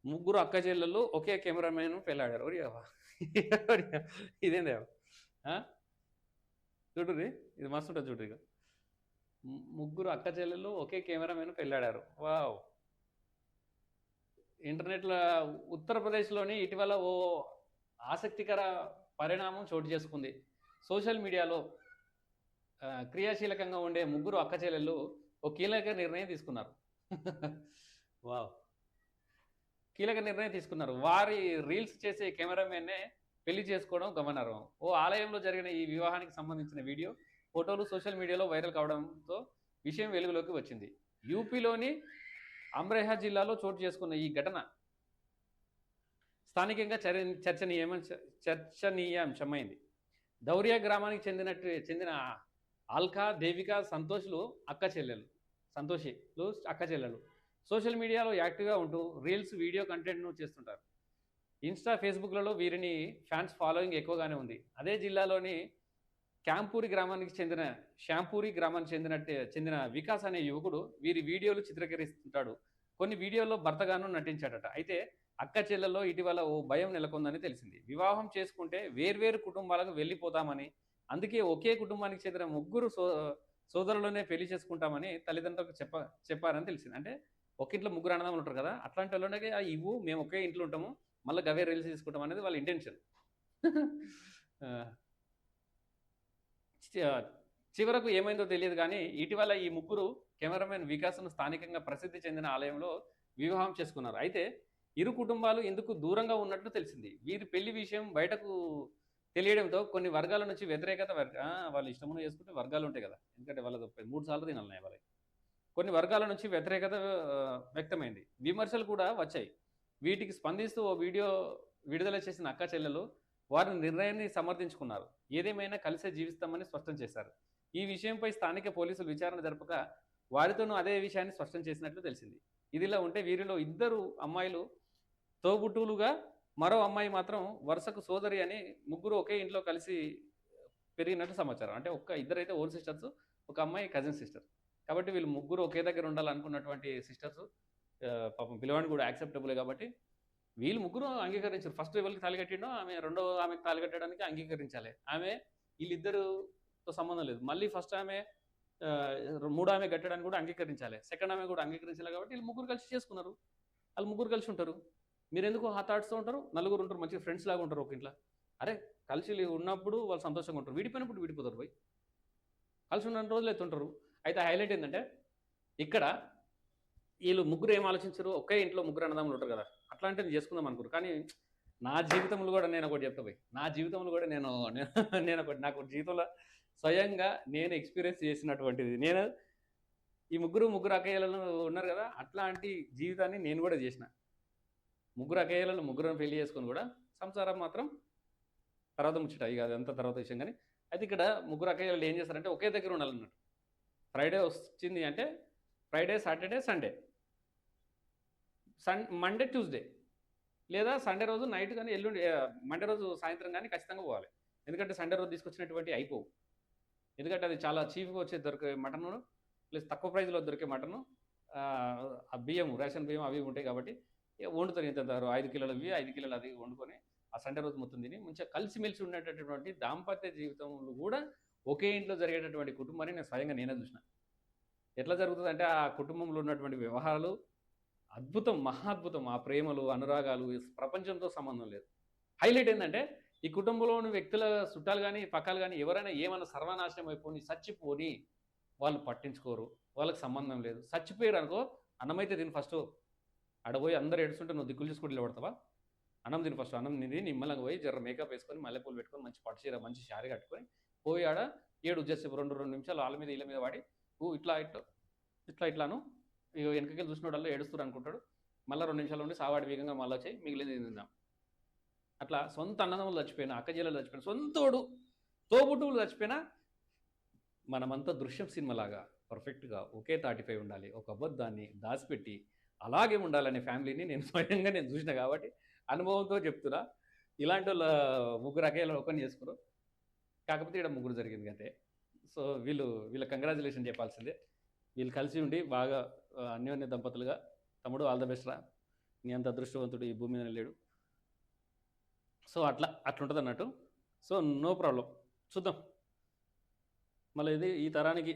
ముగ్గురు అక్క చెల్లెళ్ళు ఒకే కెమెరామెన్ పెళ్ళాడారు. ఒరియవ్వ! ఇదేందయ్య? ఆ! చూడుర్రి ఇది మస్తుంటది చూడుర్రి ఇగ. ముగ్గురు అక్క చెల్లెళ్ళు ఒకే కెమెరామెన్ పెళ్ళాడారు. వావ్! ఇంటర్నెట్‌లో ఉత్తరప్రదేశ్‌లోని ఇటీవల ఓ ఆసక్తికర పరిణామం చోటు చేసుకుంది. సోషల్ మీడియాలో క్రియాశీలకంగా ఉండే ముగ్గురు అక్క చెల్లెళ్ళు ఓ కీలక నిర్ణయం తీసుకున్నారు. వావ్! కీలక నిర్ణయం తీసుకున్నారు. వారి రీల్స్ చేసే కెమెరామెన్‌నే పెళ్లి చేసుకోవడం గమనార్హం. ఓ ఆలయంలో జరిగిన ఈ వివాహానికి సంబంధించిన వీడియో, ఫోటోలు సోషల్ మీడియాలో వైరల్ కావడంతో విషయం వెలుగులోకి వచ్చింది. యూపీలోని అమ్రేహా జిల్లాలో చోటు చేసుకున్న ఈ ఘటన స్థానికంగా చర్చనీయాంశమైంది. దౌరియా గ్రామానికి చెందిన ఆల్కా, దేవిక, సంతోష్‌లు అక్క చెల్లెలు. సంతోషిలు అక్క చెల్లెలు. సోషల్ మీడియాలో యాక్టివ్‌గా ఉంటూ రీల్స్, వీడియో కంటెంట్‌ను చేస్తుంటారు. ఇన్‌స్టా, ఫేస్‌బుక్‌లలో వీరిని ఫ్యాన్స్ ఫాలోయింగ్ ఎక్కువగానే ఉంది. అదే జిల్లాలోని శ్యాంపూరి గ్రామానికి చెందిన వికాస్ అనే యువకుడు వీరి వీడియోలు చిత్రీకరిస్తుంటాడు. కొన్ని వీడియోల్లో భర్తగాను నటించాడట. అయితే అక్క చెల్లెల్లో ఇటీవల ఓ భయం నెలకొందని తెలిసింది. వివాహం చేసుకుంటే వేర్వేరు కుటుంబాలకు వెళ్ళిపోతామని, అందుకే ఒకే కుటుంబానికి చెందిన ముగ్గురు సోదరులనే పెళ్లి చేసుకుంటామని తల్లిదండ్రులకు చెప్పారని తెలిసింది. అంటే ఒక ఇంట్లో ముగ్గురు అన్నదమ్ములు ఉంటారు కదా! అట్లాంటోళ్ళకి మేము ఒకే ఇంట్లో ఉంటాము. మళ్ళా గవే రీల్స్ తీసుకుంటాం అనేది వాళ్ళ ఇంటెన్షన్. ఆ! చివరకు ఏమైందో తెలియదు గానీ, ఇటీవల ఈ ముగ్గురు కెమెరామెన్ వికాస్‌ను స్థానికంగా ప్రసిద్ధి చెందిన ఆలయంలో వివాహం చేసుకున్నారు. అయితే ఇరు కుటుంబాలు ఇందుకు దూరంగా ఉన్నట్లు తెలిసింది. వీరి పెళ్లి విషయం బయటకు తెలియడంతో కొన్ని వర్గాల నుంచి వ్యతిరేకత వాళ్ళు ఇష్టమున్నది చేసుకుంటే వర్గాలుంటాయి కదా! ఎందుకంటే వాళ్ళది 3 సార్లు తినాలి వాళ్ళయి. కొన్ని వర్గాల నుంచి వ్యతిరేకత వ్యక్తమైంది. విమర్శలు కూడా వచ్చాయి. వీటికి స్పందిస్తూ ఓ వీడియో విడుదల చేసిన అక్కా చెల్లెలు వారి నిర్ణయాన్ని సమర్థించుకున్నారు. ఏదేమైనా కలిసే జీవిస్తామని స్పష్టం చేశారు. ఈ విషయంపై స్థానిక పోలీసులు విచారణ జరపక వారితోనూ అదే విషయాన్ని స్పష్టం చేసినట్లు తెలిసింది. ఇదిలా ఉంటే వీరిలో ఇద్దరు అమ్మాయిలు తోబుట్టువులుగా, మరో అమ్మాయి మాత్రం వరుసకు సోదరి అని ముగ్గురు ఒకే ఇంట్లో కలిసి పెరిగినట్లు సమాచారం. అంటే ఇద్దరైతే ఓన్ సిస్టర్స్, ఒక అమ్మాయి కజిన్ సిస్టర్. కాబట్టి వీళ్ళు ముగ్గురు ఒకే దగ్గర ఉండాలనుకున్నటువంటి సిస్టర్స్ పాపం పిల్లవాడిని కూడా యాక్సెప్టబులే కాబట్టి వీళ్ళు ముగ్గురు అంగీకరించారు. ఫస్ట్ ఎవరికి తాళి కట్టిండో ఆమె రెండో ఆమెకు తాళి కట్టడానికి అంగీకరించాలి. వీళ్ళిద్దరితో సంబంధం లేదు. మళ్ళీ ఫస్ట్ ఆమె మూడో ఆమె కట్టడానికి కూడా అంగీకరించాలి. సెకండ్ ఆమె కూడా అంగీకరించాలి కాబట్టి వీళ్ళు ముగ్గురు కలిసి చేసుకున్నారు. ఆళ్ళు ముగ్గురు కలిసి ఉంటారు. మీరెందుకు ఆ థాట్స్‌తో ఉంటారు? నలుగురు ఉంటారు. మంచిగా ఫ్రెండ్స్ లాగా ఉంటారు ఒక ఇంట్ల. అరే! కలిసి ఉన్నప్పుడు వాళ్ళు సంతోషంగా ఉంటారు. విడిపోయినప్పుడు విడిపోతారు భయ్. కలిసి ఉన్నన్ని రోజులు ఎత్తుంటారు. అయితే హైలైట్ ఏందంటే ఇక్కడ ఈళ్ళు ముగ్గురు ఏం ఆలోచించరు, ఒకే ఇంట్లో ముగ్గురు అన్నదమ్ములు ఉంటారు కదా! అట్లాంటిది చేసుకుందాం అనుకుర్రు. కానీ నా జీవితంలో కూడా నేనొకటి చెప్తా భయ్. నా జీవితంలో కూడా నేనొకటి నాకు జీవితంలో స్వయంగా నేను ఎక్స్‌పీరియన్స్ చేసినటువంటిది. ఈ ముగ్గురు అక్కయ్యలు ఉన్నారు కదా! అట్లాంటి జీవితాన్ని నేను కూడా చేసిన. ముగ్గురు అక్కయ్యలను ముగ్గురం పెళ్లి చేసుకొని కూడా సంసారం మాత్రం తర్వాత ముచ్చట. ఇక అదంతా తర్వాత విషయం గానీ, అయితే ఇక్కడ ముగ్గురు అక్కయ్యలు ఏం చేస్తారంటే ఒకే దగ్గర ఉండాలన్నట్టు. ఫ్రైడే వచ్చింది అంటే Friday, Saturday, Sunday. Monday, Tuesday లేదా సండే రోజు నైట్ గాని మండే రోజు సాయంత్రం గాని ఖచ్చితంగా పోవాలి. ఎందుకంటే సండే రోజు తీసుకొచ్చినటువంటివి అయిపోవు. ఎందుకంటే అది చాలా చీప్‌గా దొరికే మటను ప్లస్ తక్కువ ప్రైస్‌లో దొరికే మటను ఆ బియ్యం, రేషన్ బియ్యం అవి ఉంటాయి కాబట్టి వండుతారు ఇంత 5 కిలోలవి, 5 కిలోలు అది వండుకొని ఆ సండే రోజు మొత్తం తిని మంచిగా కలిసిమెలిసి ఉండేటటువంటి దాంపత్య జీవితంలో కూడా ఒకే ఇంట్లో జరిగేటటువంటి కుటుంబాన్ని నేను స్వయంగా నేనే చూసిన. ఎట్లా జరుగుతదంటే ఆ కుటుంబంలో ఉన్నటువంటి వ్యవహారాలు అద్భుతం, మహా అద్భుతం. ఆ ప్రేమలు, అనురాగాలు ప్రపంచంతో సంబంధం లేదు. హైలైట్ ఏందంటే ఈ కుటుంబంలోని వ్యక్తుల చుట్టాలు గాని, పక్కాలు గాని ఎవరైనా ఏమన్నా సర్వనాశనం అయిపోని, చచ్చిపోని వాళ్ళు పట్టించుకోరు. వాళ్ళకి సంబంధం లేదు. చచ్చిపోయారనుకో అన్నమైతే తిను ఫస్టు. ఆడ పోయి అందరూ ఏడుస్తుంటే నువ్వు దిక్కులు చూసుకుంటూ నిలబడతావా? అన్నం తిను ఫస్ట్. అన్నం తిని నిమ్మలంగా పోయి జర మేకప్ వేసుకొని, మల్లెపూలు పెట్టుకొని, మంచి పట్టు చీర, మంచి శారీ కట్టుకొని, పోయి ఆడ ఏడు జస్ట్ 2 నిమిషాలు ఆళ్ళ మీద ఈళ్ళ మీద పడి, ఇట్లాను ఇగో వెనకకెళ్ళి చూసినోడల్లా ఏడుస్తుర్రు అనుకుంటాడు. మళ్ళా 2 నిమిషాలు ఉండి సావాడి వేగంగా మళ్ళొచ్చేయి మిగిలింది తిందాం. అట్లా సొంత అన్నదమ్ములు చచ్చిపోయినా, అక్కచెల్లెలు చచ్చిపోయినా, సొంతోడు, తోబుట్టువులు చచ్చిపోయినా మనమంతా 'దృశ్యం' సినిమాలాగా పర్ఫెక్ట్‌గా ఒకే తాటిపై ఉండాలి. ఒక అబద్ధాన్ని దాసిపెట్టి అలాగే ఉండాలనే ఫ్యామిలీని నేను స్వయంగా చూసిన కాబట్టి అనుభవంతో చెప్తున్నా. ఇలాంటోళ్ళ ముగ్గురు అక్కయ్యలు ఓపెన్ చేసుకుర్రు. కాకపోతే ఈడ ముగ్గురు జరిగింది అంతే. సో, వీళ్ళకి కంగ్రాచ్యులేషన్ చెప్పాల్సిందే. వీళ్ళు కలిసి ఉండి బాగా అన్యోన్య దంపతులుగా తమ్ముడు ఆల్ ద బెస్ట్ రా! నీ అంత అదృష్టవంతుడు ఈ భూమి మీద లేడు. సో అట్లుంటుంది అన్నట్టు. సో నో ప్రాబ్లం, చూద్దాం మళ్ళీ ఇది ఈ తరానికి